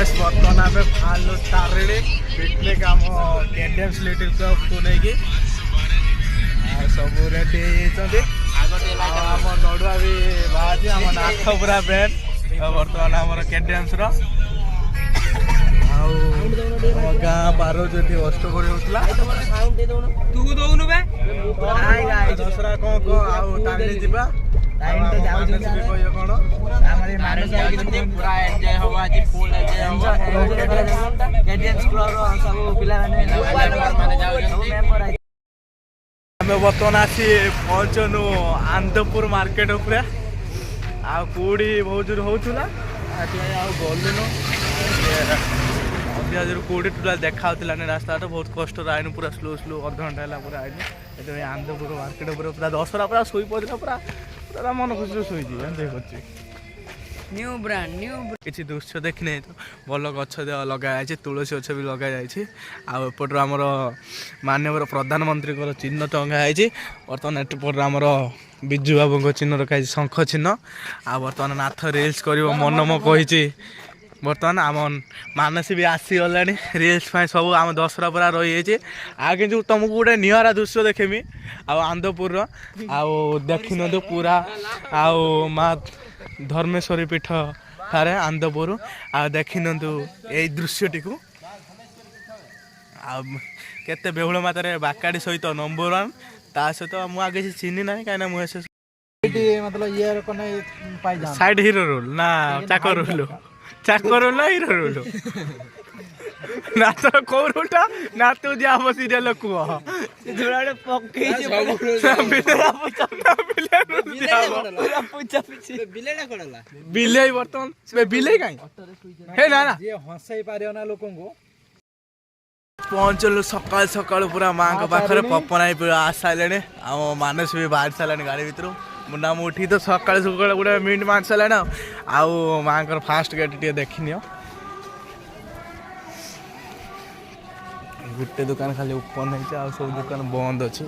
guys बर्तमान आम बाहर तारे पिकनिक आम कैडेंस लिटिल क्लब को लेकिन सब रेडी आम नड़ुआ भी बाहर आम नाथ पूरा बैंड बर्तमान आम कैडेंस गाँ पार जो अष्टपरी होता दसरा कौन कौन आगे जावा बर्तमान आसी पहुँचनु आनंदपुर मार्केट उपरे कूड़ी बहुत जोर होता गलुनु अधिक जोर कूड़ी टोटाल देखा रास्ता बहुत कष्ट आईन पूरा स्लो स्लो अध घंटा है पूरा आईन ये आनंदपुर मार्केट पूरा दसरा पूरा शोई पड़ा पूरा पूरा मन खुशी शोची न्यू ब्रांड किसी दृश्य देखने तो भल गच लगे तुलसी गच भी लगे आउटर आमर माननीय प्रधानमंत्री चिन्ह टंगाई बर्तमान एपट आमर विजु बाबू चिन्ह रखा शंख चिन्ह आ बर्तमान नाथ रिल्स कर मन मो कही बर्तमान आम मानसी भी आसीगला रिल्स सब आम दसरा पूरा रही है आगे जो तुमको गोटे निहरा दृश्य देखेमी आनंदपुर देखी न पूरा आउ माँ धर्मेश्वरी पीठ ठारे आनंदपुर देखी नंतु यही दृश्यटी को केते बेहुल मात्रा बाकाड़ी सहित नंबर 1 ता सहित मु आगे चिन्ह ना कहीं मुझे मतलब ये साइड हिरो रोल ना चाकर रोल ना हिरो रोल ना तो कौ रोलटा ना तू जा सीरियल कह बिले बर्तमान बिले कहीं ना हंसाई पार ना लोक पहुँचलु सकाल सकाल पूरा माँ का पाखे पपन आ सारे आम मानस भी बाहर सारे गाड़ी भर मुना मुठी तो सकाल सकाल गोटे मिट मार सारे आउ माँ का फास्ट गेट टे देखनी गोटे दुकान खाली ओपन है सब दुकान बंद अच्छे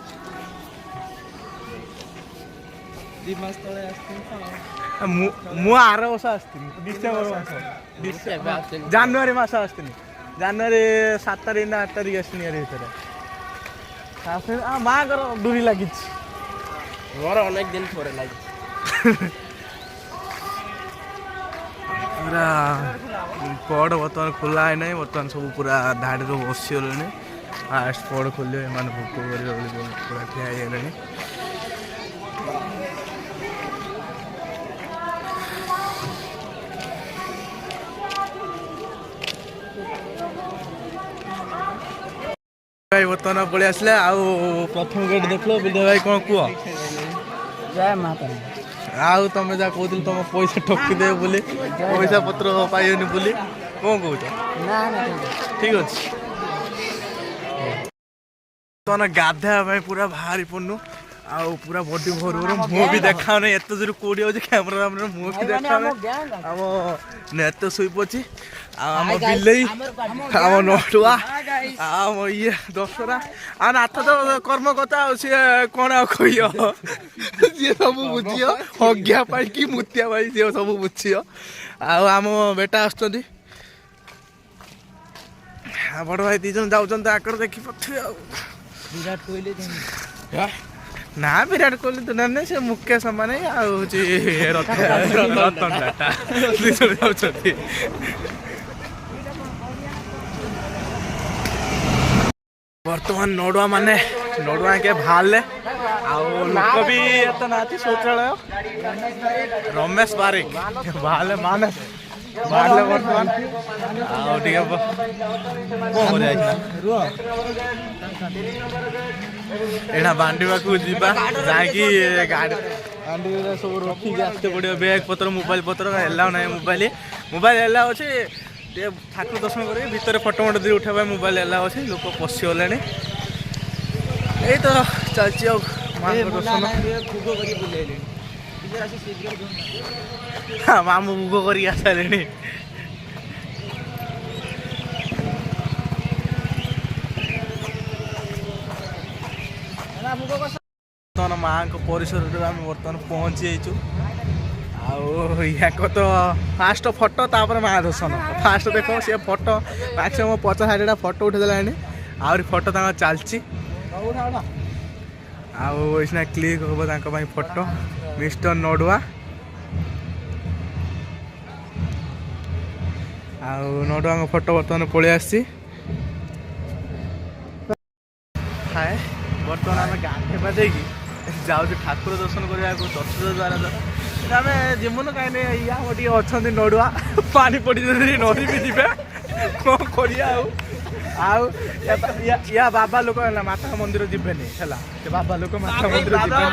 मु आर वर्ष आसती डिसेम्बर जानुरी मस आसती जानुरी 7 तारीख ना 8 तारीख आसनी भर माँ को डोरी लगी मोर अनेक दिन पर लगी पूरा पड़ बर्तमान खोला है ना बर्तमान सब पूरा धाड़ी बसीगले फास्ट पड़ खोल भोक पूरा ठिया है भाई बर्तमान पलि आसले प्रथम गेट देखल विजय भाई कौन कह जय माता आउ तुम जहाँ कहते तुम पैसा ठकिदे बोली पैसा पत्र पाइबनी बोली कौन कौच ठीक अच्छे तुम गाधा पूरा बाहरी पड़नु आउ पूरा बॉडी भर मुँह भी देखा एत जोर कौड़ी अच्छे कैमरा मुँह भी देखा आम नेत शुई पड़ी आम बिलई आम नटुआ आम ये दसरा आ नाथ तो कर्मकर्ता सी कौन कही सी सब बुझी हज्ञा पाई कि मुतिया पाई सी सब बुझी आम बेटा आस बड़ भाई दीज जाऊँ आकर देखी पारे विराट कोहली ना विराट कोहली तो ना से मुकेश अंबानी रतन टाटा जाऊँ बर्तमान नड़ुआ माने नड़ुआ के बाहर लोक भी एत ना शौचालय रमेश बारिक बाहर माने बाहर बर्तमान एना बांधवा को जीवा जाकि गाड़ी बांधी सब रखिक आसते पड़ो बैग पत्र मोबाइल पत्र एला ना मोबाइल एला अच्छे ठाकुर दर्शन कर भितर फटो मट दी उठा मोबाइल एला अच्छे लोक पशिगले यही तो चलती दर्शन मामू भोग कर आसारे बर्तमान माँ परिसर आम बर्तमान पहुँची जाइचु आ याक तो फास्ट फटो तापर महादर्शन फास्ट देख सी फटो मैक्सीम 50-60 फटो उठेदेला आहरी फटो चलती आना क्लिक हम फटो मिस्टर नडुआ नडुआ फटो बर्तमान पलि आसी बर्तमान आम गाधे पाधे जाऊँ ठाकुर दर्शन करने चतुर्थ द्वार आम जीवन कहीं या अच्छा नडुआ पानी पड़ी नदी भी जी कौन या बाबा लोक माता मंदिर जीवेनि है बाबा लोक माता मंदिर जीवेनि